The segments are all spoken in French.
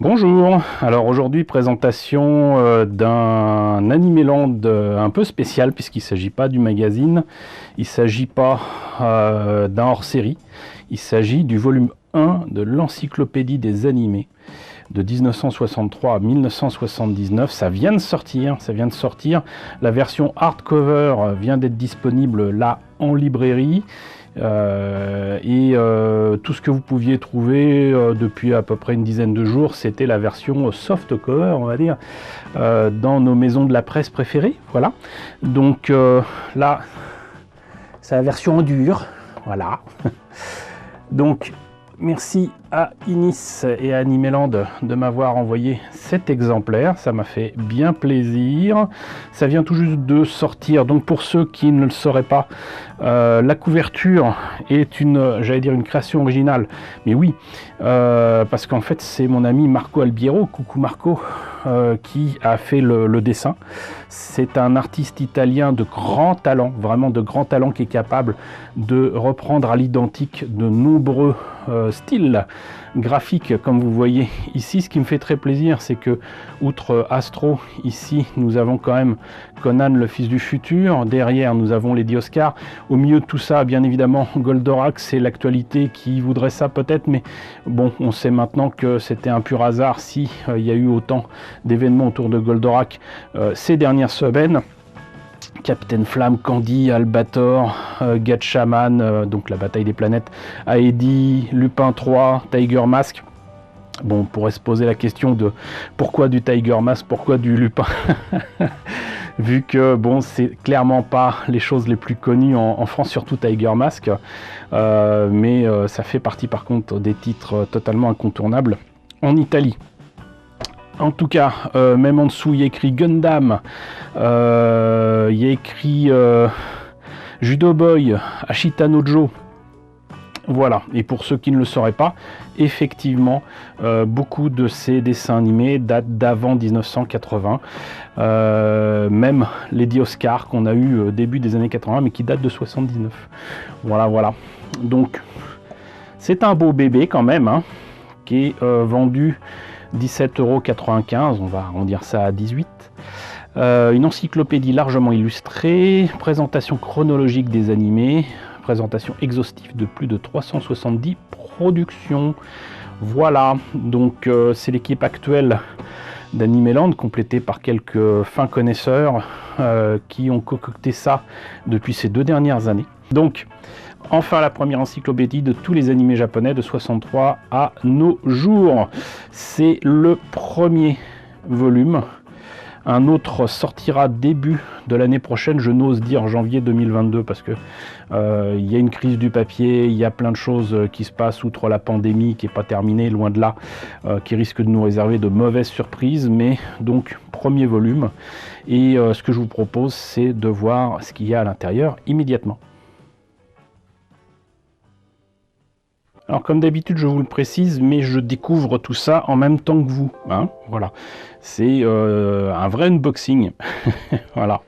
Bonjour, alors aujourd'hui présentation d'un Animeland un peu spécial puisqu'il ne s'agit pas du magazine, il ne s'agit pas d'un hors-série, il s'agit du volume 1 de l'encyclopédie des animés de 1963 à 1979, ça vient de sortir, la version hardcover vient d'être disponible là en librairie. Tout ce que vous pouviez trouver depuis à peu près une dizaine de jours, c'était la version soft cover, on va dire, dans nos maisons de la presse préférées. Voilà. Donc là, c'est la version en dur. Voilà. Donc, merci à Inis et à Animeland de m'avoir envoyé cet exemplaire, ça m'a fait bien plaisir. Ça vient tout juste de sortir, donc pour ceux qui ne le sauraient pas, la couverture est une création originale, mais oui, parce qu'en fait c'est mon ami Marco Albiero, coucou Marco, qui a fait le dessin. C'est un artiste italien de grand talent, vraiment de grand talent, qui est capable de reprendre à l'identique de nombreux styles graphiques comme vous voyez ici. Ce qui me fait très plaisir, c'est que outre Astro, ici nous avons quand même Conan le fils du futur, derrière nous avons Lady Oscar, au milieu de tout ça bien évidemment Goldorak. C'est l'actualité qui voudrait ça peut-être, mais bon, on sait maintenant que c'était un pur hasard si il y a eu autant d'événements autour de Goldorak ces dernières semaines. Captain Flamme, Candy, Albator, Gatchaman, donc la bataille des planètes, Aedi, Lupin 3, Tiger Mask. Bon, on pourrait se poser la question de pourquoi du Tiger Mask, pourquoi du Lupin vu que bon, c'est clairement pas les choses les plus connues en France, surtout Tiger Mask, mais ça fait partie par contre des titres totalement incontournables en Italie. En tout cas, même en dessous, il y a écrit Gundam, il y a écrit Judo Boy, Ashita no Joe. Voilà, et pour ceux qui ne le sauraient pas, effectivement, beaucoup de ces dessins animés datent d'avant 1980, même Lady Oscar qu'on a eu début des années 80, mais qui date de 79. Voilà, voilà. Donc, c'est un beau bébé quand même, hein, qui est vendu 17,95 €, on va arrondir ça à 18. Une encyclopédie largement illustrée, présentation chronologique des animés, présentation exhaustive de plus de 370 productions. Voilà, donc c'est l'équipe actuelle d'Animeland, complétée par quelques fins connaisseurs qui ont concocté ça depuis ces 2 dernières années. Donc, enfin la première encyclopédie de tous les animés japonais de 63 à nos jours. C'est le premier volume. Un autre sortira début de l'année prochaine, je n'ose dire janvier 2022, parce que il y a une crise du papier, il y a plein de choses qui se passent, outre la pandémie qui n'est pas terminée, loin de là, qui risque de nous réserver de mauvaises surprises. Mais donc, premier volume, et ce que je vous propose, c'est de voir ce qu'il y a à l'intérieur immédiatement. Alors comme d'habitude, je vous le précise, mais je découvre tout ça en même temps que vous, hein, voilà. C'est un vrai unboxing. Voilà.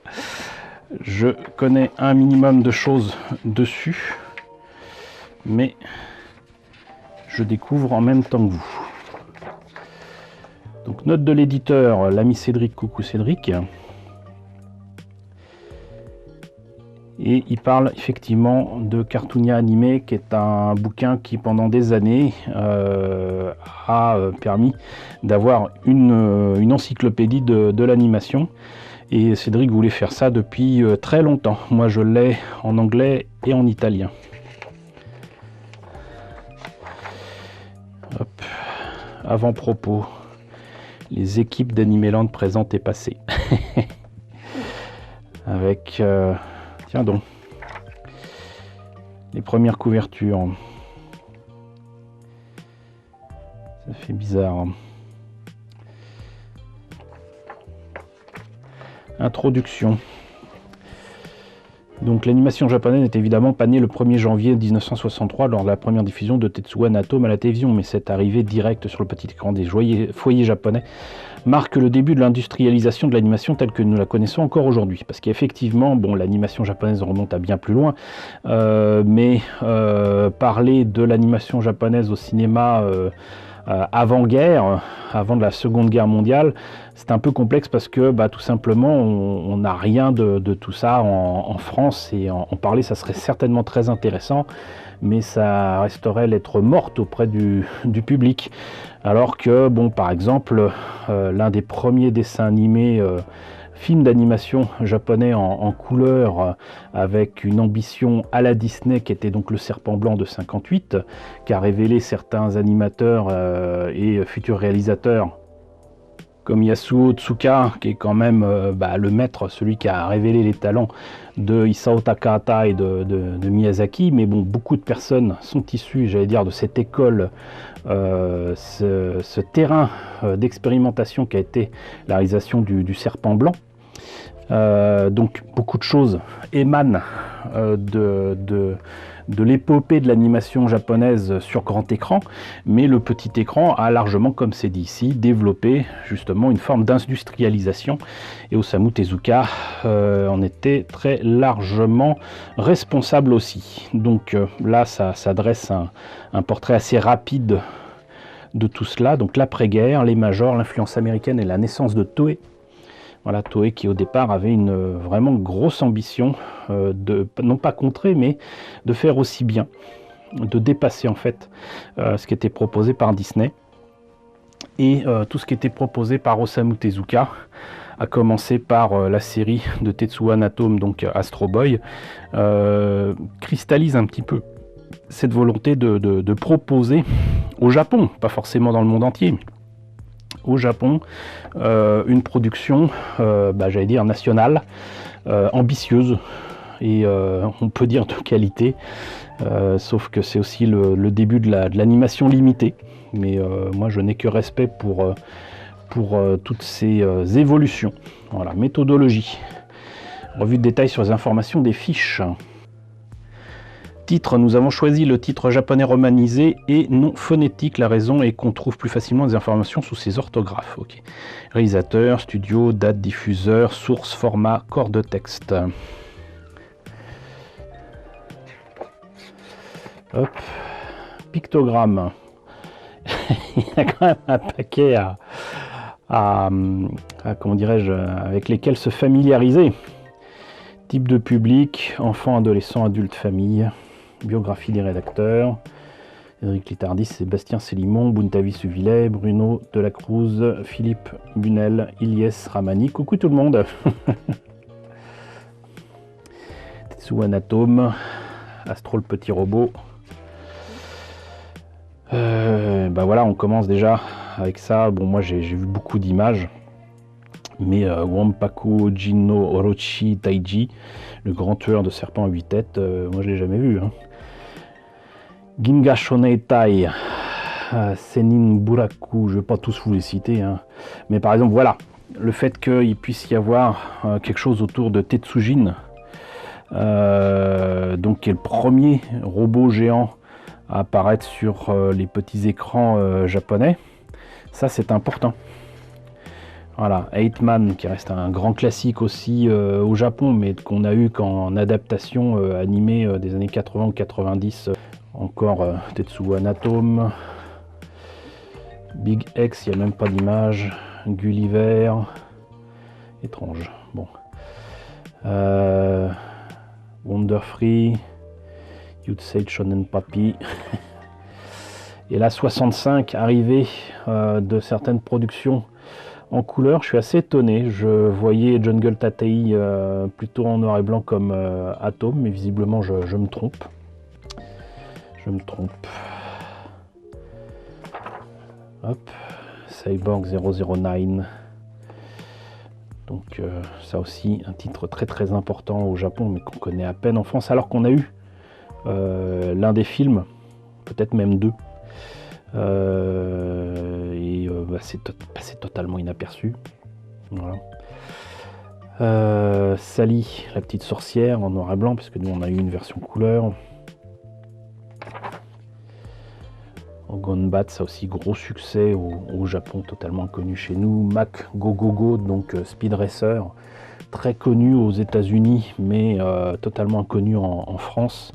Je connais un minimum de choses dessus, mais je découvre en même temps que vous. Donc note de l'éditeur, l'ami Cédric, coucou Cédric. Et il parle effectivement de Cartoonia Animé, qui est un bouquin qui pendant des années a permis d'avoir une encyclopédie de l'animation. Et Cédric voulait faire ça depuis très longtemps. Moi je l'ai en anglais et en italien. Hop. Avant-propos. Les équipes d'Animeland présentes et passées. Avec... tiens donc, les premières couvertures. Ça fait bizarre. Introduction. Donc l'animation japonaise n'est évidemment pas née le 1er janvier 1963 lors de la première diffusion de Tetsuwan Atom à la télévision, mais cette arrivée directe sur le petit écran des foyers japonais marque le début de l'industrialisation de l'animation telle que nous la connaissons encore aujourd'hui. Parce qu'effectivement, bon, l'animation japonaise remonte à bien plus loin, mais parler de l'animation japonaise au cinéma avant-guerre, avant de la Seconde Guerre mondiale. C'est un peu complexe parce que tout simplement on n'a rien de tout ça en France, et en parler ça serait certainement très intéressant, mais ça resterait lettre morte auprès du public. Alors que bon, par exemple, l'un des premiers dessins animés film d'animation japonais en couleur, avec une ambition à la Disney, qui était donc Le Serpent Blanc de 58, qui a révélé certains animateurs et futurs réalisateurs comme Yasuo Tsuka, qui est quand même le maître, celui qui a révélé les talents de Isao Takahata et de Miyazaki. Mais bon, beaucoup de personnes sont issues, j'allais dire, de cette école, ce terrain d'expérimentation qui a été la réalisation du Serpent Blanc. Donc beaucoup de choses émanent de l'épopée de l'animation japonaise sur grand écran, mais le petit écran a largement, comme c'est dit ici, développé justement une forme d'industrialisation, et Osamu Tezuka en était très largement responsable aussi. Donc là ça dresse un portrait assez rapide de tout cela, donc l'après-guerre, les majors, l'influence américaine et la naissance de Toei. Voilà, Toei qui au départ avait une vraiment grosse ambition de, non pas contrer, mais de faire aussi bien, de dépasser en fait ce qui était proposé par Disney, et tout ce qui était proposé par Osamu Tezuka, à commencer par la série de Tetsuo Natome, donc Astro Boy, cristallise un petit peu cette volonté de proposer au Japon, pas forcément dans le monde entier, au Japon, une production, j'allais dire nationale, ambitieuse, et on peut dire de qualité, sauf que c'est aussi le début de l'animation limitée. Mais moi je n'ai que respect pour toutes ces évolutions. Voilà, méthodologie. Revue de détail sur les informations des fiches. Titre, nous avons choisi le titre japonais romanisé et non phonétique. La raison est qu'on trouve plus facilement des informations sous ses orthographes. Okay. Réalisateur, studio, date, diffuseur, source, format, corps de texte. Hop. Pictogramme. Il y a quand même un paquet à comment dirais-je, avec lesquels se familiariser. Type de public, enfants, adolescents, adultes, famille. Biographie des rédacteurs: Éric Litardis, Sébastien Célimon, Buntavi Suvillet, Bruno Delacruz, Philippe Bunel, Ilyes Ramani. Coucou tout le monde. Tetsuo Natome, Astro le petit robot. Voilà, on commence déjà avec ça. Bon, moi j'ai vu beaucoup d'images, mais Wampaku Jinno Orochi Taiji, le grand tueur de serpents à 8 têtes, moi je l'ai jamais vu. Hein. Ginga Shoneitai, Senin Buraku, je ne vais pas tous vous les citer, hein. Mais par exemple, voilà, le fait qu'il puisse y avoir quelque chose autour de Tetsujin, donc qui est le premier robot géant à apparaître sur les petits écrans japonais, ça c'est important. Voilà, 8 Man qui reste un grand classique aussi au Japon, mais qu'on a eu qu'en adaptation animée des années 80 ou 90. Encore Tetsuo Natome, Big X, il n'y a même pas d'image, Gulliver, étrange, bon. Wonder Free, You'd Shonen Papi. Et là 65, arrivée de certaines productions en couleur, je suis assez étonné. Je voyais Jungle Tatei plutôt en noir et blanc comme Atom, mais visiblement je me trompe. Je me trompe. Hop, Cyborg 009. Donc ça aussi un titre très très important au Japon, mais qu'on connaît à peine en France, alors qu'on a eu l'un des films, peut-être même deux. C'est passé totalement inaperçu. Voilà. Sally, la petite sorcière en noir et blanc, parce que nous on a eu une version couleur. Gonbat, ça aussi gros succès au Japon, totalement inconnu chez nous. Mac Go, donc Speed Racer, très connu aux États-Unis, mais totalement inconnu en France.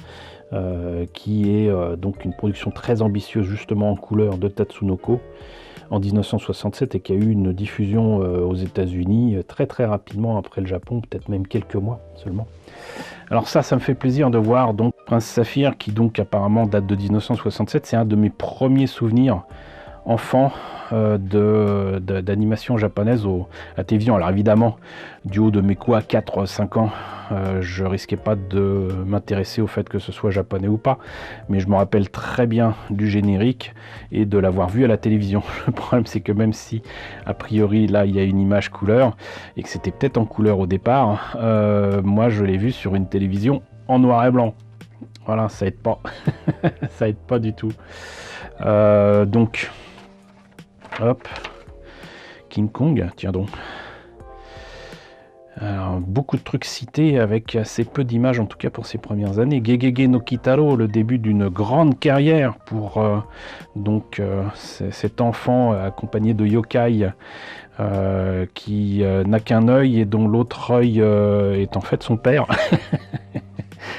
qui est donc une production très ambitieuse justement en couleur de Tatsunoko en 1967 et qui a eu une diffusion aux États-Unis très très rapidement après le Japon, peut-être même quelques mois seulement. Alors ça me fait plaisir de voir donc Prince Saphir qui donc apparemment date de 1967, c'est un de mes premiers souvenirs enfant d'animation japonaise à la télévision. Alors évidemment, du haut de mes 4-5 ans, je risquais pas de m'intéresser au fait que ce soit japonais ou pas, mais je me rappelle très bien du générique et de l'avoir vu à la télévision. Le problème c'est que même si a priori là il y a une image couleur et que c'était peut-être en couleur au départ, moi je l'ai vu sur une télévision en noir et blanc. Voilà, ça aide pas. Ça aide pas du tout. Donc hop, King Kong, tiens donc. Alors, beaucoup de trucs cités avec assez peu d'images, en tout cas pour ses premières années. Gegege no Kitaro, le début d'une grande carrière pour cet enfant accompagné de yokai qui n'a qu'un œil et dont l'autre œil est en fait son père.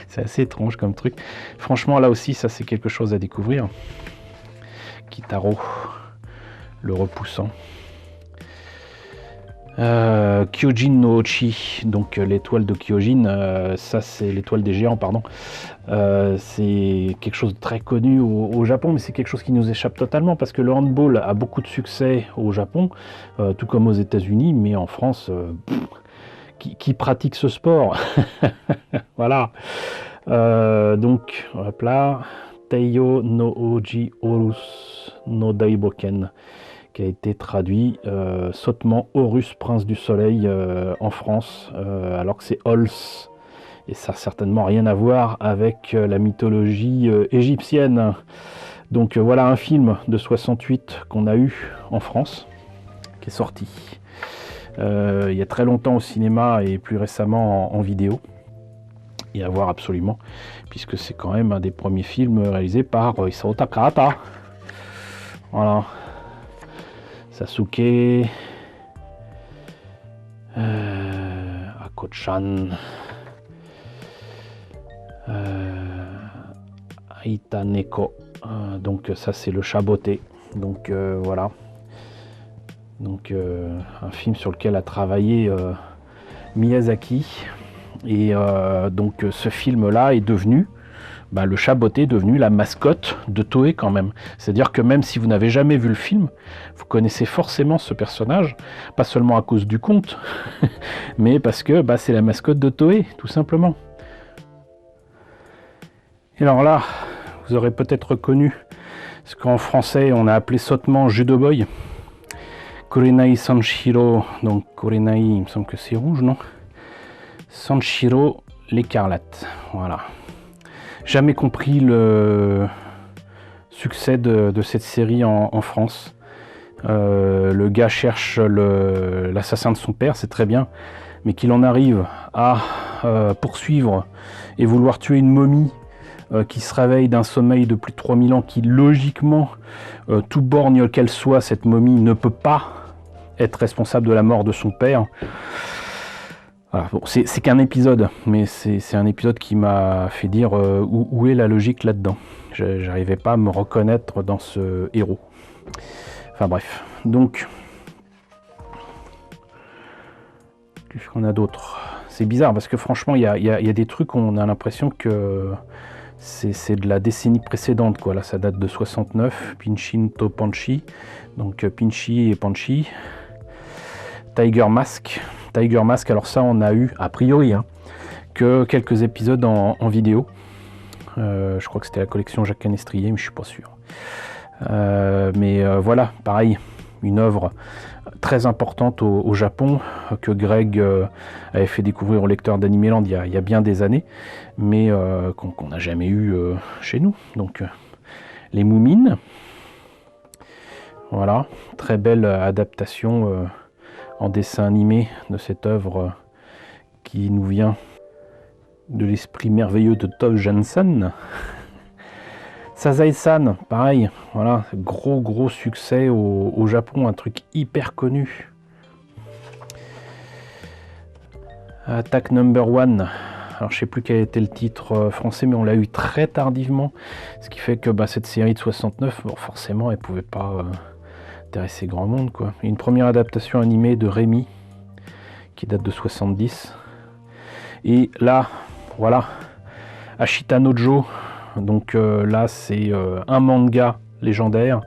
C'est assez étrange comme truc. Franchement, là aussi, ça c'est quelque chose à découvrir. Kitaro, le repoussant. Kyojin no Ochi, donc l'étoile de Kyojin, ça c'est l'étoile des géants, pardon. C'est quelque chose de très connu au Japon, mais c'est quelque chose qui nous échappe totalement parce que le handball a beaucoup de succès au Japon, tout comme aux États-Unis, mais en France, qui pratique ce sport? Voilà. Donc, hop là, Teiyo no Oji Horus no Daiboken, qui a été traduit sottement Horus, prince du soleil en France, alors que c'est Hols. Et ça n'a certainement rien à voir avec la mythologie égyptienne. Donc voilà un film de 68 qu'on a eu en France, qui est sorti il y a très longtemps au cinéma et plus récemment en vidéo. Et à voir absolument, puisque c'est quand même un des premiers films réalisés par Isao Takahata. Voilà. Sasuke, Ako-chan, Aita Neko, donc ça c'est le chat botté. Donc voilà. Donc un film sur lequel a travaillé Miyazaki. Et donc ce film-là est devenu, le chat botté est devenu la mascotte de Toei quand même. C'est-à-dire que même si vous n'avez jamais vu le film, vous connaissez forcément ce personnage, pas seulement à cause du conte, mais parce que c'est la mascotte de Toei, tout simplement. Et alors là, vous aurez peut-être reconnu ce qu'en français on a appelé sottement Judo Boy. Kurenai Sanshiro, donc Kurenai, il me semble que c'est rouge, non? Sanshiro l'écarlate, voilà. Jamais compris le succès de cette série en France. Le gars cherche l'assassin de son père, c'est très bien, mais qu'il en arrive à poursuivre et vouloir tuer une momie qui se réveille d'un sommeil de plus de 3000 ans, qui logiquement, tout borgne qu'elle soit, cette momie ne peut pas être responsable de la mort de son père. Voilà, bon, c'est qu'un épisode, mais c'est un épisode qui m'a fait dire où est la logique là-dedans. J'arrivais pas à me reconnaître dans ce héros. Enfin bref, donc qu'est-ce qu'on a d'autre? C'est bizarre parce que franchement, il y a des trucs où on a l'impression que c'est de la décennie précédente, quoi. Là, ça date de 69, Pinchin to Panchi, donc Pinchy et Panchi. Tiger Mask, alors ça on a eu, a priori, que quelques épisodes en vidéo. Je crois que c'était la collection Jacques Canestrier, mais je suis pas sûr. Mais voilà, pareil, une œuvre très importante au Japon, que Greg avait fait découvrir au lecteur d'Animeland il y a bien des années, mais qu'on n'a jamais eu chez nous. Donc, les Moumines, voilà, très belle adaptation en dessin animé de cette œuvre qui nous vient de l'esprit merveilleux de Tove Jansson. Sazae-san, pareil, voilà, gros succès au Japon, un truc hyper connu. Attack Number One, Alors je sais plus quel était le titre français, mais on l'a eu très tardivement. Ce qui fait que cette série de 69, bon, forcément, elle pouvait pas intéresser grand monde, quoi. Une première adaptation animée de Rémi, qui date de 70. Et là, voilà, Ashita Nojo. Donc là, c'est un manga légendaire,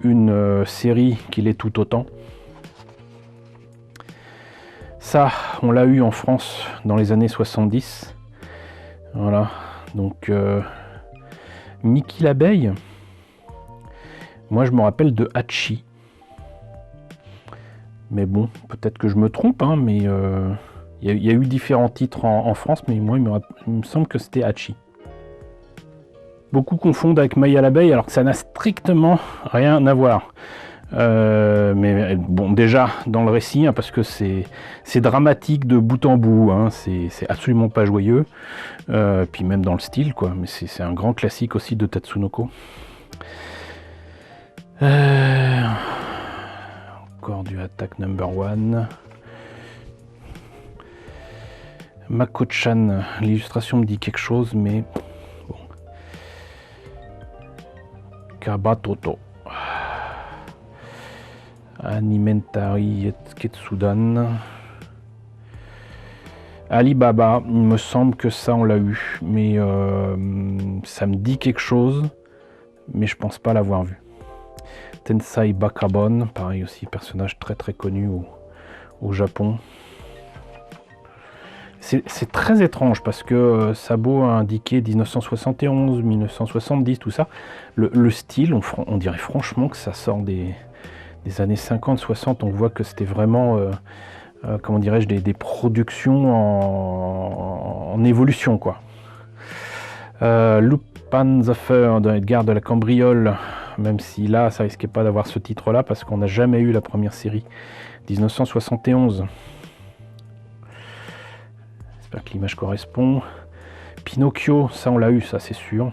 une série qui l'est tout autant. Ça, on l'a eu en France dans les années 70. Voilà, donc Mickey l'abeille. Moi, je me rappelle de Hachi. Mais bon, peut-être que je me trompe, hein, mais il y a eu différents titres en France, mais moi, il me semble que c'était Hachi. Beaucoup confondent avec Maya l'abeille, alors que ça n'a strictement rien à voir. Mais bon, déjà dans le récit, hein, parce que c'est dramatique de bout en bout, hein, c'est absolument pas joyeux, puis même dans le style, quoi. Mais c'est un grand classique aussi de Tatsunoko. Encore du Attack Number One. Mako-chan, l'illustration me dit quelque chose, mais bon. Kabatoto. Alimentary Ketsudan. Alibaba, il me semble que ça on l'a eu, mais ça me dit quelque chose, mais je pense pas l'avoir vu. Tensai Bakabon, pareil aussi, personnage très très connu au Japon. C'est très étrange parce que Sabo a indiqué 1971, 1970, tout ça. Le style, on dirait franchement que ça sort des années 50, 60. On voit que c'était vraiment, comment dirais-je, des productions en évolution, quoi. Lupanzaffer de Edgar de la Cambriole, même si là, ça risquait pas d'avoir ce titre-là parce qu'on n'a jamais eu la première série. 1971. J'espère que l'image correspond. Pinocchio, ça on l'a eu, ça c'est sûr.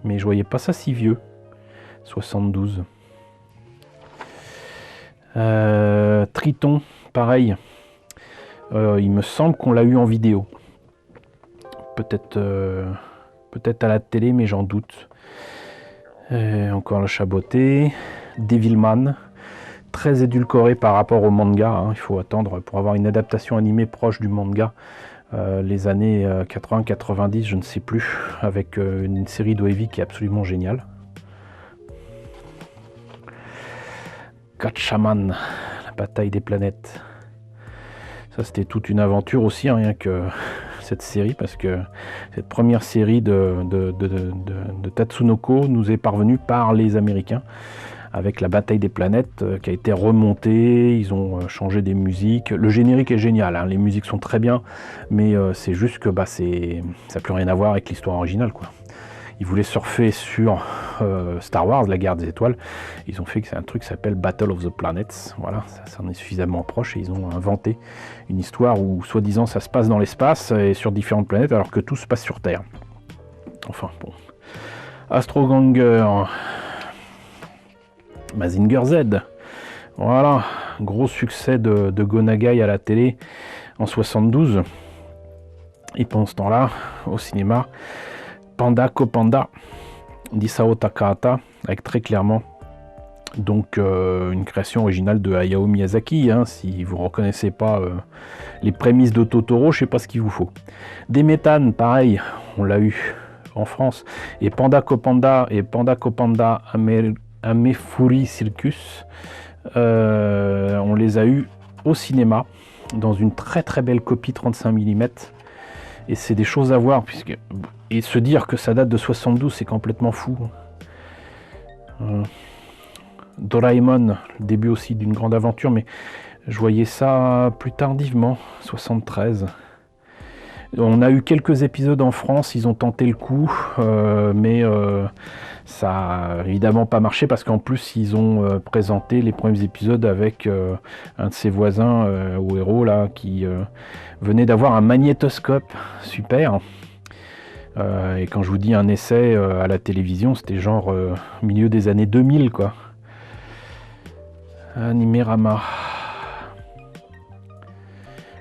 Mais je voyais pas ça si vieux. 72. Triton, pareil. Il me semble qu'on l'a eu en vidéo. Peut-être à la télé, mais j'en doute. Encore le Chaboté. Devilman. Très édulcoré par rapport au manga. Hein. Il faut attendre pour avoir une adaptation animée proche du manga. Les années 80-90, je ne sais plus, avec une série d'OEV qui est absolument géniale. Gatchaman, la bataille des planètes. Ça, c'était toute une aventure aussi, hein, rien que cette série, parce que cette première série de Tatsunoko nous est parvenue par les Américains, avec la bataille des planètes qui a été remontée. Ils ont changé des musiques. Le générique est génial, hein, les musiques sont très bien, mais c'est juste que ça n'a plus rien à voir avec l'histoire originale, quoi. Ils voulaient surfer sur Star Wars, la guerre des étoiles. Ils ont fait que c'est un truc qui s'appelle Battle of the Planets. Voilà, ça en est suffisamment proche et ils ont inventé une histoire où, soi-disant, ça se passe dans l'espace et sur différentes planètes, alors que tout se passe sur Terre. Enfin, bon. Astro Ganger. Mazinger Z. Voilà, gros succès de Gonagai à la télé en 72. Et pendant ce temps-là, au cinéma, Panda Kopanda d'Isao Takahata, avec très clairement donc une création originale de Hayao Miyazaki. Hein, si vous ne reconnaissez pas les prémices de Totoro, je ne sais pas ce qu'il vous faut. Des méthanes, pareil, on l'a eu en France. Et Panda Kopanda Amefuri Circus, on les a eu au cinéma dans une très très belle copie 35 mm. Et c'est des choses à voir, et se dire que ça date de 72, c'est complètement fou. Doraemon, le début aussi d'une grande aventure, mais je voyais ça plus tardivement, 73. On a eu quelques épisodes en France, ils ont tenté le coup, mais ça n'a évidemment pas marché parce qu'en plus ils ont présenté les premiers épisodes avec un de ses voisins au héros là qui venait d'avoir un magnétoscope super. Et quand je vous dis un essai à la télévision, c'était genre milieu des années 2000 quoi. Animérama.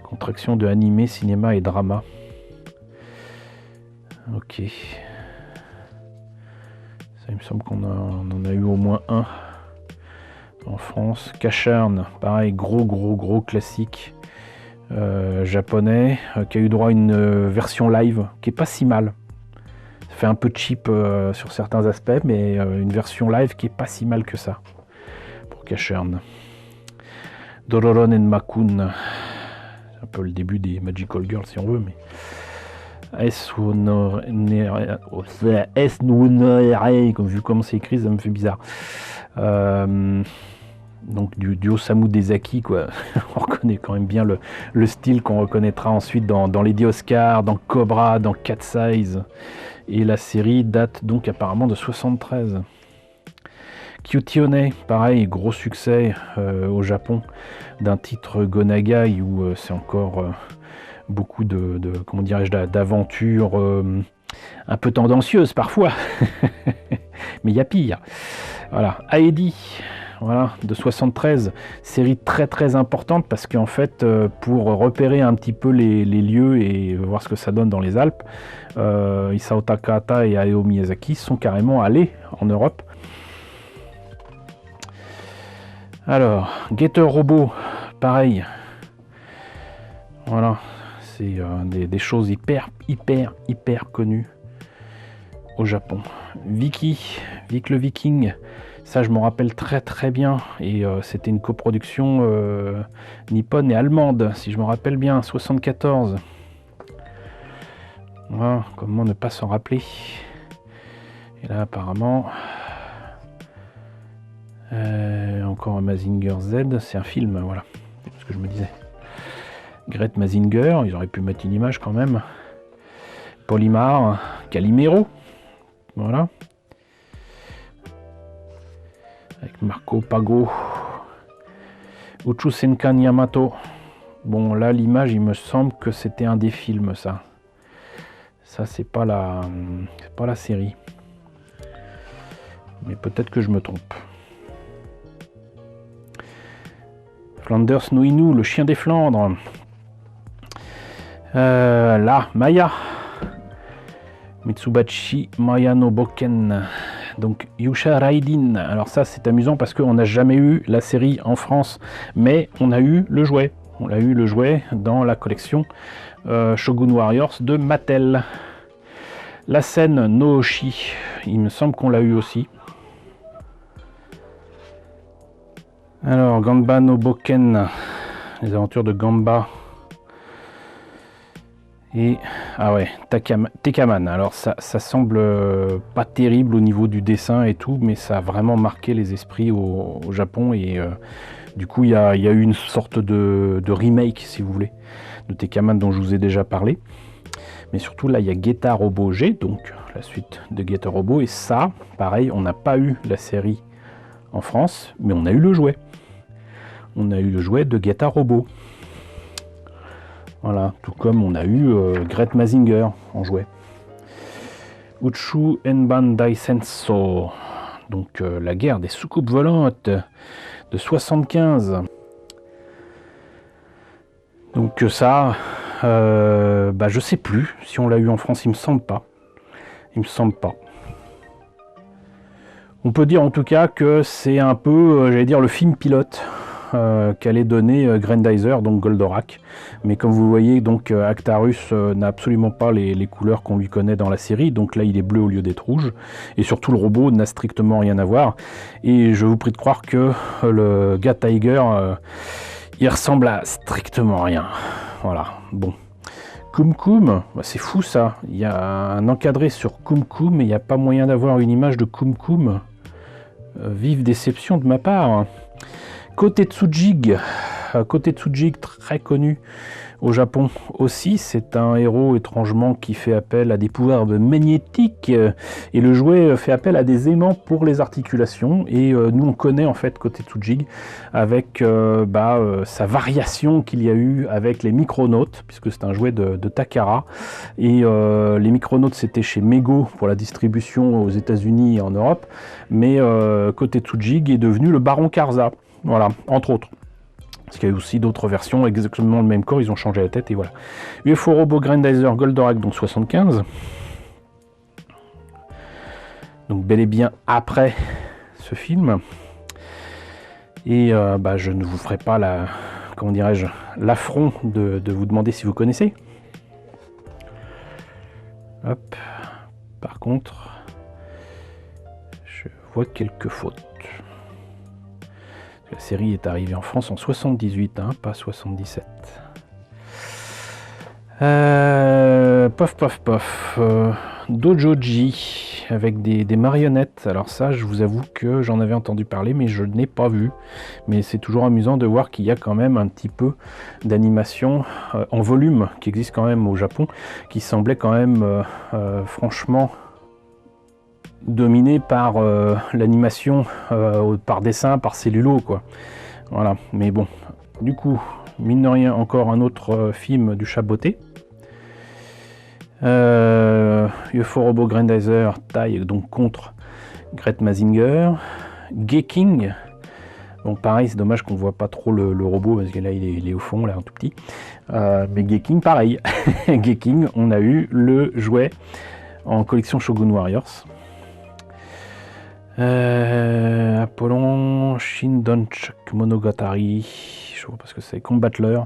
Contraction de animé, cinéma et drama. Ok. Ça, il me semble qu'on en a eu au moins un en France. Cachern, pareil, gros classique japonais, qui a eu droit à une version live qui est pas si mal. Ça fait un peu cheap sur certains aspects, mais une version live qui est pas si mal que ça pour Cachern. Dororon and Makun, c'est un peu le début des Magical Girls si on veut, mais comme vu comment c'est écrit, ça me fait bizarre. Donc du Osamu Dezaki, quoi. On reconnaît quand même bien le style qu'on reconnaîtra ensuite dans Lady Oscar, dans Cobra, dans Cat Size. Et la série date donc apparemment de 73. Kyutione, pareil, gros succès au Japon d'un titre Gonagai où c'est encore beaucoup de comment dirais-je, d'aventures un peu tendancieuses parfois, mais il y a pire. Voilà, Aedi, voilà, de 73, série très importante parce qu'en fait, pour repérer un petit peu les lieux et voir ce que ça donne dans les Alpes, Isao Takahata et Hayao Miyazaki sont carrément allés en Europe. Alors, Getter Robot, pareil. Voilà, c'est des choses hyper connues au Japon. Vicky, Vic le Viking, ça je m'en rappelle très bien. Et c'était une coproduction nippone et allemande, si je me rappelle bien, 74. Voilà, comment ne pas s'en rappeler. Et là apparemment... encore un Mazinger Z, c'est un film, voilà, c'est ce que je me disais. Gret Mazinger, ils auraient pu mettre une image quand même. Polymar, Calimero, voilà. Avec Marco Pago. Uchu Senkan Yamato. Bon, là, l'image, il me semble que c'était un des films, ça. Ça, c'est pas la série. Mais peut-être que je me trompe. Flanders no Inu, le chien des Flandres. Là, Maya. Mitsubachi Maya no Boken. Donc Yusha Raiden. Alors ça c'est amusant parce qu'on n'a jamais eu la série en France, mais on a eu le jouet. On a eu le jouet dans la collection Shogun Warriors de Mattel. La scène Nooshi, il me semble qu'on l'a eu aussi. Alors, Ganba no Boken, les aventures de Gamba. Et, ah ouais, Tekaman. Alors, ça semble pas terrible au niveau du dessin et tout, mais ça a vraiment marqué les esprits au Japon. Et du coup, il y a eu une sorte de remake, si vous voulez, de Tekaman dont je vous ai déjà parlé. Mais surtout, là, il y a Geta Robo G, donc la suite de Geta Robo. Et ça, pareil, on n'a pas eu la série en France, mais on a eu le jouet. On a eu le jouet de Geta Robo. Voilà, tout comme on a eu Gret Mazinger en jouet. Uchu Enban Daisenso, donc la guerre des soucoupes volantes de 75. Donc ça, je sais plus si on l'a eu en France, il me semble pas. Il me semble pas. On peut dire en tout cas que c'est un peu, j'allais dire, le film pilote qu'allait donner Grandizer, donc Goldorak. Mais comme vous voyez, donc Actarus n'a absolument pas les couleurs qu'on lui connaît dans la série. Donc là, il est bleu au lieu d'être rouge. Et surtout, le robot n'a strictement rien à voir. Et je vous prie de croire que le gars Tiger, il ressemble à strictement rien. Voilà, bon. Kum, c'est fou ça. Il y a un encadré sur Kum, mais il n'y a pas moyen d'avoir une image de Kum. Vive déception de ma part. Kotetsujig, très connu au Japon aussi, c'est un héros étrangement qui fait appel à des pouvoirs magnétiques et le jouet fait appel à des aimants pour les articulations et nous on connaît en fait Kotetsujig avec sa variation qu'il y a eu avec les Micronautes puisque c'est un jouet de Takara et les Micronautes c'était chez Mego pour la distribution aux États-Unis et en Europe, mais Kotetsujig est devenu le Baron Karza. Voilà, entre autres. Parce qu'il y a aussi d'autres versions, exactement le même corps, ils ont changé la tête et voilà. UFO Robo Grandizer Goldorak, donc 75. Donc bel et bien après ce film. Et je ne vous ferai pas comment dirais-je, l'affront de vous demander si vous connaissez. Hop. Par contre, je vois quelques fautes. La série est arrivée en France en 78, hein, pas 77. Dojoji avec des marionnettes. Alors ça, je vous avoue que j'en avais entendu parler, mais je n'ai pas vu. Mais c'est toujours amusant de voir qu'il y a quand même un petit peu d'animation en volume qui existe quand même au Japon, qui semblait quand même franchement dominé par l'animation par dessin, par cellulo, quoi. Voilà, mais bon, du coup, mine de rien, encore un autre film du Chaboté. Uforobo Grandizer taille donc contre Gret Mazinger. Geking, bon pareil, c'est dommage qu'on voit pas trop le robot parce que là il est au fond, là un tout petit. Mais Geking, pareil. Geking, on a eu le jouet en collection Shogun Warriors. Apollon Shindonchuk Monogatari, je vois parce que c'est Combattler.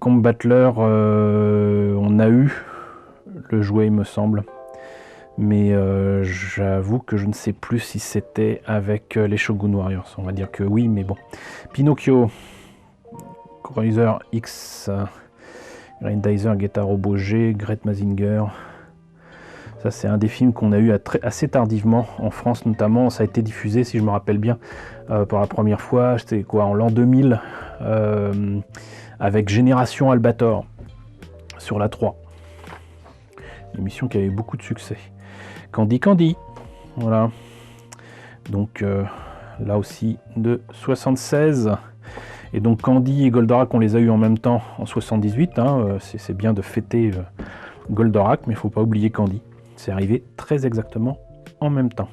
Combattler, on a eu le jouet, il me semble, mais j'avoue que je ne sais plus si c'était avec les Shogun Warriors. On va dire que oui, mais bon. Pinocchio, Cruiser X, Grandizer, Geta Robo G, Gret Mazinger. Ça, c'est un des films qu'on a eu assez tardivement en France, notamment. Ça a été diffusé, si je me rappelle bien, pour la première fois, c'était quoi, en l'an 2000, avec Génération Albator sur la 3. Une émission qui avait beaucoup de succès. Candy, voilà. Donc là aussi de 76. Et donc Candy et Goldorak, on les a eu en même temps en 78. Hein, c'est bien de fêter Goldorak, mais il ne faut pas oublier Candy. C'est arrivé très exactement en même temps.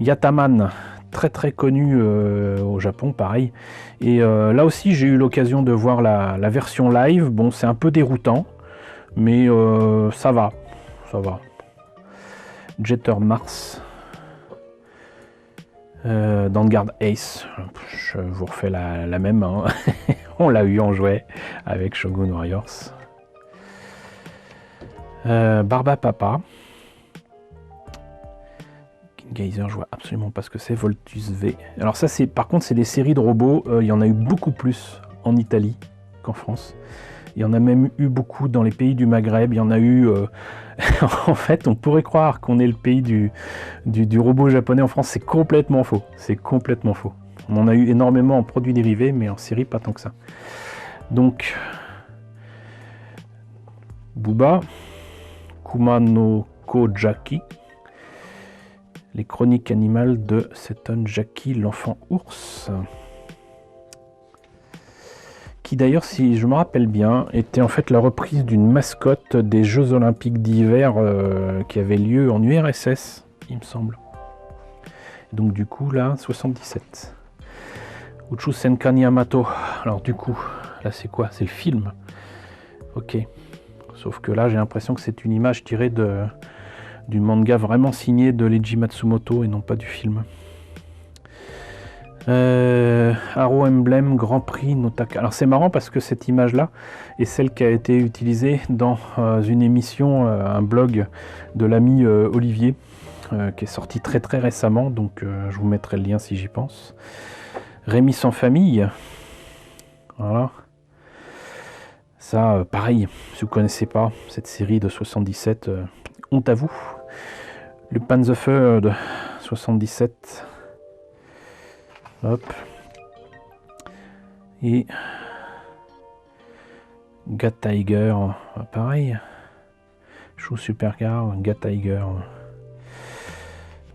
Yataman, très très connu au Japon, pareil. Et là aussi, j'ai eu l'occasion de voir la version live. Bon, c'est un peu déroutant, mais ça va. Jeter Mars. Vanguard Ace, je vous refais la même, hein. On l'a eu en jouet avec Shogun Warriors. Barba Papa. King Geyser, je vois absolument pas ce que c'est. Voltus V. Alors ça, par contre, c'est des séries de robots. Il y en a eu beaucoup plus en Italie qu'en France. Il y en a même eu beaucoup dans les pays du Maghreb. Il y en a eu... en fait, on pourrait croire qu'on est le pays du robot japonais en France. C'est complètement faux. C'est complètement faux. On en a eu énormément en produits dérivés, mais en série, pas tant que ça. Donc, Booba, Kuma no Kojaki, les chroniques animales de Seton Jackie, l'enfant ours. Qui d'ailleurs, si je me rappelle bien, était en fait la reprise d'une mascotte des Jeux Olympiques d'hiver qui avait lieu en URSS, il me semble. Et donc du coup, là, 77. Uchu Senkan Yamato. Alors du coup, là c'est quoi? C'est le film. Ok. Sauf que là, j'ai l'impression que c'est une image tirée du manga vraiment signé de Leiji Matsumoto et non pas du film. Arrow Emblem Grand Prix Notaka. Alors c'est marrant parce que cette image là est celle qui a été utilisée dans une émission, un blog de l'ami Olivier qui est sorti très très récemment, donc je vous mettrai le lien si j'y pense. Rémi sans famille, voilà, ça pareil, si vous ne connaissez pas cette série de 77, honte à vous. Le Panzerfeu de 77. Hop. Et Gat Tiger, pareil. Chou Supercar, Gat Tiger.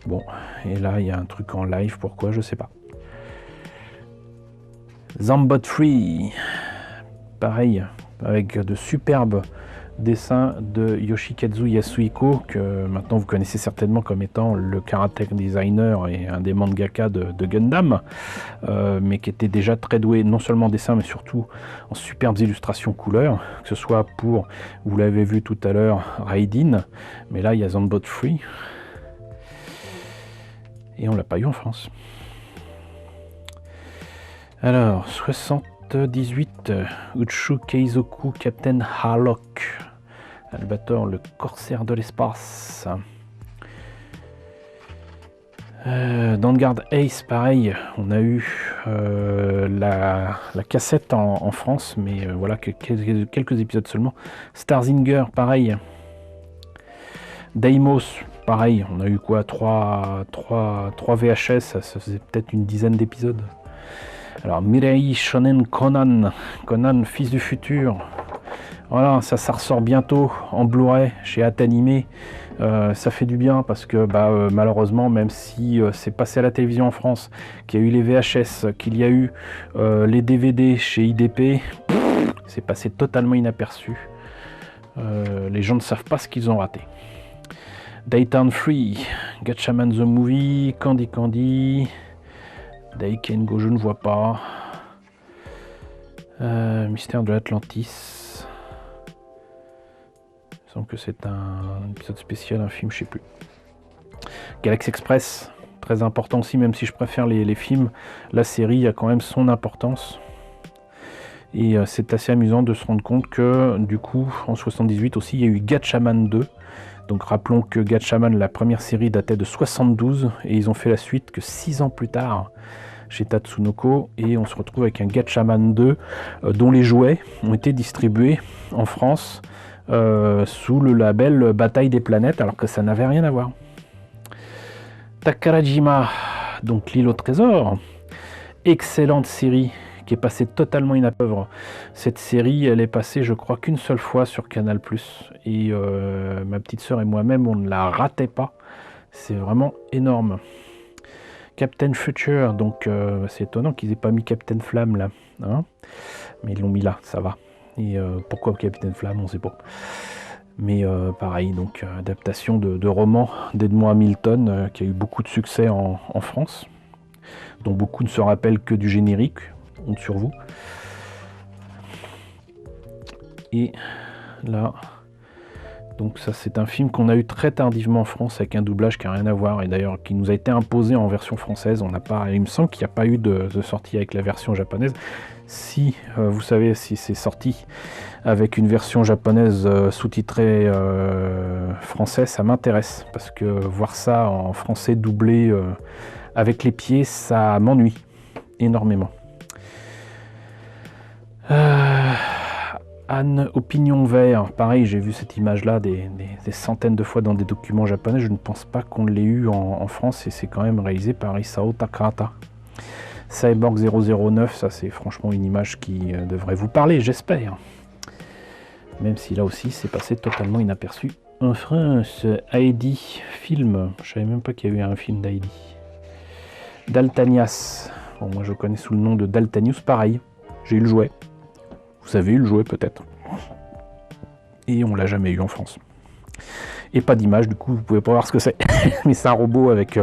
Bon, et là il y a un truc en live, pourquoi je sais pas. Zambot Free, pareil, avec de superbes dessin de Yoshikazu Yasuhiko, que maintenant vous connaissez certainement comme étant le character designer et un des mangaka de Gundam, mais qui était déjà très doué non seulement en dessin mais surtout en superbes illustrations couleurs, que ce soit pour, vous l'avez vu tout à l'heure, Raiden, mais là il y a Zanbot Free et on l'a pas eu en France. Alors 78, Uchu Keizoku Captain Harlock, Albator le corsaire de l'espace. Dans Guard Ace, pareil, on a eu la cassette en France, mais voilà, que quelques épisodes seulement. Starzinger, pareil. Deimos, pareil, on a eu quoi, 3 VHS, ça faisait peut-être une dizaine d'épisodes. Alors, Mirei Shonen Conan, Conan, fils du futur. Voilà, ça ressort bientôt en Blu-ray chez Atanime. Ça fait du bien parce que malheureusement, même si c'est passé à la télévision en France, qu'il y a eu les VHS, qu'il y a eu les DVD chez IDP, c'est passé totalement inaperçu. Les gens ne savent pas ce qu'ils ont raté. Daytime Free, Gatchaman the Movie, Candy Candy, Daikengo, je ne vois pas. Mystère de l'Atlantis. Il me semble que c'est un épisode spécial, un film, je sais plus. Galaxy Express, très important aussi, même si je préfère les films. La série a quand même son importance. Et c'est assez amusant de se rendre compte que, du coup, en 78 aussi, il y a eu Gatchaman 2. Donc rappelons que Gatchaman, la première série, datait de 72 et ils ont fait la suite que 6 ans plus tard chez Tatsunoko, et on se retrouve avec un Gatchaman 2 dont les jouets ont été distribués en France sous le label Bataille des planètes, alors que ça n'avait rien à voir. Takarajima, donc l'île au trésor, excellente série qui est passée totalement inaperçue. Cette série, elle est passée, je crois, qu'une seule fois sur Canal+. Et ma petite sœur et moi-même, on ne la ratait pas. C'est vraiment énorme. Captain Future, donc c'est étonnant qu'ils aient pas mis Captain Flamme là, hein, mais ils l'ont mis là, ça va. Et pourquoi Captain Flamme, on ne sait pas. Mais pareil, donc adaptation de roman d'Edmond Hamilton qui a eu beaucoup de succès en France, dont beaucoup ne se rappellent que du générique. Honte sur vous. Et là, donc ça c'est un film qu'on a eu très tardivement en France avec un doublage qui n'a rien à voir, et d'ailleurs qui nous a été imposé en version française. On n'a pas, il me semble qu'il n'y a pas eu de sortie avec la version japonaise. Si vous savez si c'est sorti avec une version japonaise sous-titrée français, ça m'intéresse, parce que voir ça en français doublé avec les pieds, ça m'ennuie énormément. Anne Opinion Vert, pareil, j'ai vu cette image-là des centaines de fois dans des documents japonais. Je ne pense pas qu'on l'ait eu en France, et c'est quand même réalisé par Isao Takahata. Cyborg 009, ça c'est franchement une image qui devrait vous parler, j'espère. Même si là aussi c'est passé totalement inaperçu. En France, Heidi film, je savais même pas qu'il y avait eu un film d'Heidi. Daltanias, bon, moi je connais sous le nom de Daltanius, pareil, j'ai eu le jouet. Vous avez eu le jouet peut-être. Et on l'a jamais eu en France. Et pas d'image, du coup vous pouvez pas voir ce que c'est. Mais c'est un robot avec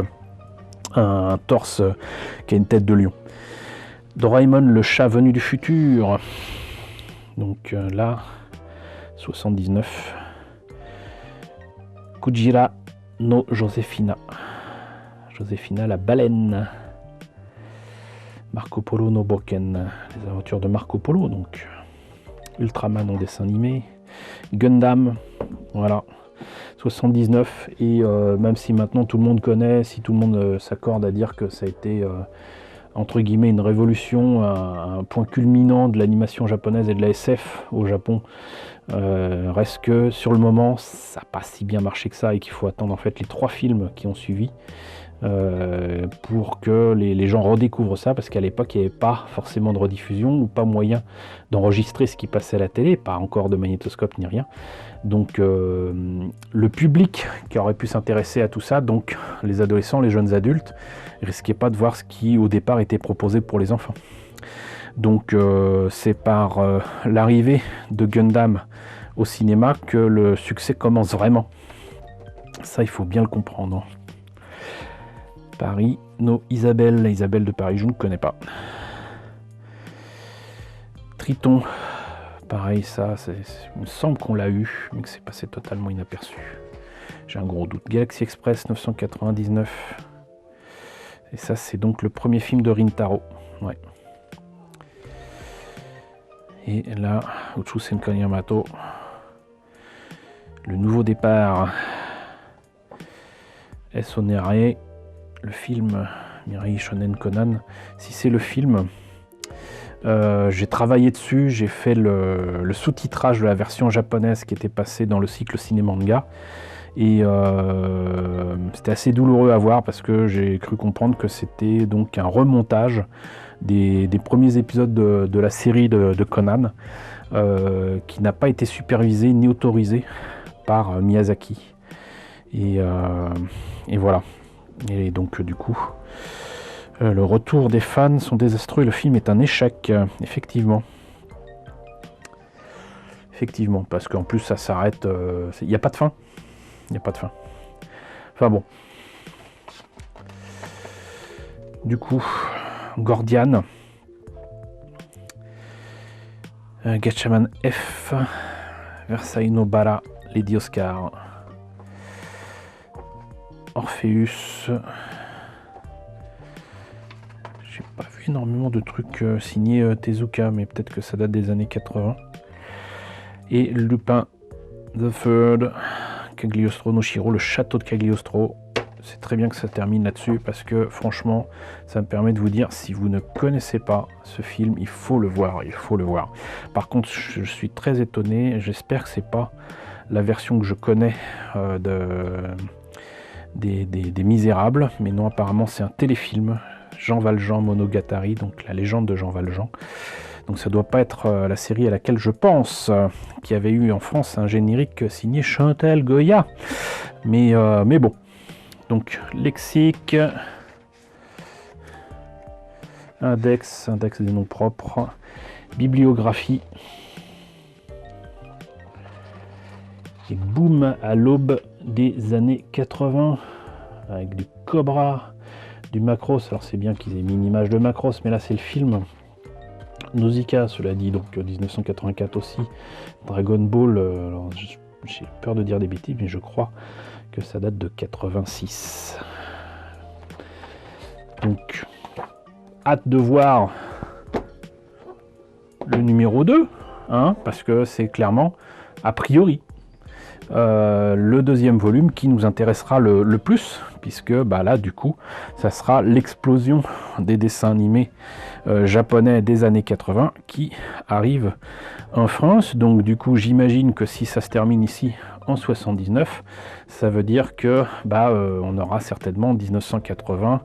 un torse qui a une tête de lion. Doraemon, le chat venu du futur. Donc là, 79. Kujira no Josefina. Josefina la baleine. Marco Polo no Boken. Les aventures de Marco Polo, donc. Ultraman en dessin animé, Gundam, voilà, 79, et même si maintenant tout le monde connaît, si tout le monde s'accorde à dire que ça a été entre guillemets une révolution, un point culminant de l'animation japonaise et de la SF au Japon, reste que sur le moment ça n'a pas si bien marché que ça, et qu'il faut attendre en fait les 3 films qui ont suivi pour que les gens redécouvrent ça, parce qu'à l'époque il n'y avait pas forcément de rediffusion ou pas moyen d'enregistrer ce qui passait à la télé, pas encore de magnétoscope ni rien. Donc le public qui aurait pu s'intéresser à tout ça, donc les adolescents, les jeunes adultes, risquaient pas de voir ce qui au départ était proposé pour les enfants. Donc c'est par l'arrivée de Gundam au cinéma que le succès commence vraiment. Ça, il faut bien le comprendre. Paris, no Isabelle. Isabelle de Paris, je ne connais pas. Triton, pareil, ça, il me semble qu'on l'a eu, mais que c'est passé totalement inaperçu. J'ai un gros doute. Galaxy Express 999. Et ça, c'est donc le premier film de Rintaro. Ouais. Et là, Uchu Senkan Yamato. Le nouveau départ. Esonere. Le film Mirai Shonen Conan. Si c'est le film, j'ai travaillé dessus. J'ai fait le sous-titrage de la version japonaise qui était passée dans le cycle ciné-manga. Et c'était assez douloureux à voir parce que j'ai cru comprendre que c'était donc un remontage des premiers épisodes de la série de Conan qui n'a pas été supervisé ni autorisé par Miyazaki. Et voilà. Et donc du coup, le retour des fans sont désastreux et le film est un échec, effectivement. Effectivement, parce qu'en plus ça s'arrête, il n'y a pas de fin. Il n'y a pas de fin. Enfin bon. Du coup, Gordian. Gatchaman F. Versailles Nobara. Lady Oscar. Orpheus. J'ai pas vu énormément de trucs signés Tezuka, mais peut-être que ça date des années 80. Et Lupin the Third. Cagliostro no Shiro, le château de Cagliostro. C'est très bien que ça termine là-dessus parce que franchement, ça me permet de vous dire, si vous ne connaissez pas ce film, il faut le voir, il faut le voir. Par contre, je suis très étonné, j'espère que c'est pas la version que je connais des Misérables, mais non, apparemment c'est un téléfilm, Jean Valjean Monogatari, donc la légende de Jean Valjean. Donc ça doit pas être la série à laquelle je pense, qui avait eu en France un générique signé Chantal Goya. Mais bon. Donc lexique, index des noms propres, bibliographie. Et boum, à l'aube des années 80, avec du Cobra, du Macross. Alors c'est bien qu'ils aient mis une image de Macross, mais là c'est le film. Nausicaa, cela dit, donc 1984 aussi. Dragon Ball, j'ai peur de dire des bêtises, mais je crois que ça date de 86. Donc, hâte de voir le numéro 2, hein, parce que c'est clairement, a priori, le deuxième volume qui nous intéressera le plus, puisque bah là du coup ça sera l'explosion des dessins animés japonais des années 80 qui arrive en France. Donc du coup j'imagine que si ça se termine ici en 79, ça veut dire que on aura certainement 1980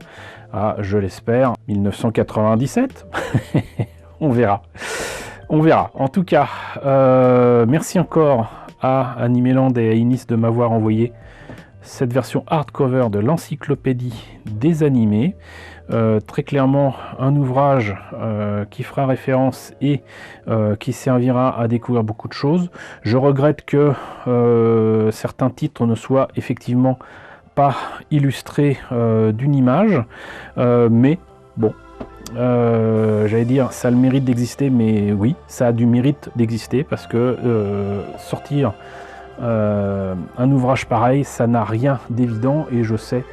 à, je l'espère, 1997. On verra. On verra. En tout cas, merci encore à Animeland et à Inis de m'avoir envoyé cette version hardcover de l'encyclopédie des animés. Très clairement un ouvrage qui fera référence et qui servira à découvrir beaucoup de choses. Je regrette que certains titres ne soient effectivement pas illustrés d'une image, mais bon, j'allais dire ça a le mérite d'exister, mais oui, ça a du mérite d'exister parce que sortir un ouvrage pareil, ça n'a rien d'évident, et je sais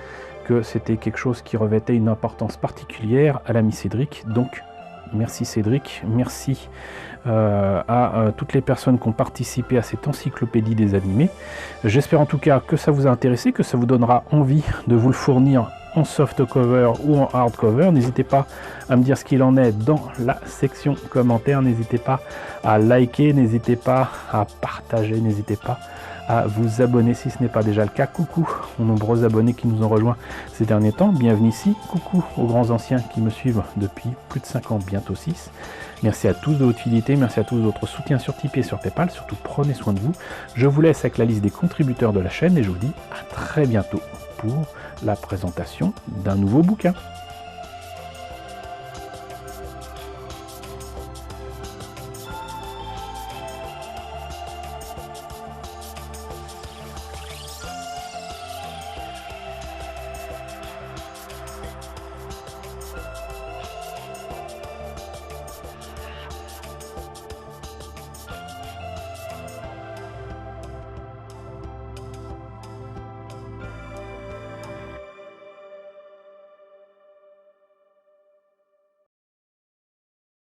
que c'était quelque chose qui revêtait une importance particulière à l'ami Cédric. Donc merci Cédric, merci à toutes les personnes qui ont participé à cette encyclopédie des animés. J'espère en tout cas que ça vous a intéressé, que ça vous donnera envie de vous le fournir en soft cover ou en hard cover. N'hésitez pas à me dire ce qu'il en est dans la section commentaires, n'hésitez pas à liker, n'hésitez pas à partager, n'hésitez pas à vous abonner si ce n'est pas déjà le cas. Coucou aux nombreux abonnés qui nous ont rejoints ces derniers temps, bienvenue ici. Coucou aux grands anciens qui me suivent depuis plus de 5 ans, bientôt 6. Merci à tous de votre fidélité, merci à tous de votre soutien sur Tipeee et sur Paypal. Surtout prenez soin de vous. Je vous laisse avec la liste des contributeurs de la chaîne et je vous dis à très bientôt pour la présentation d'un nouveau bouquin.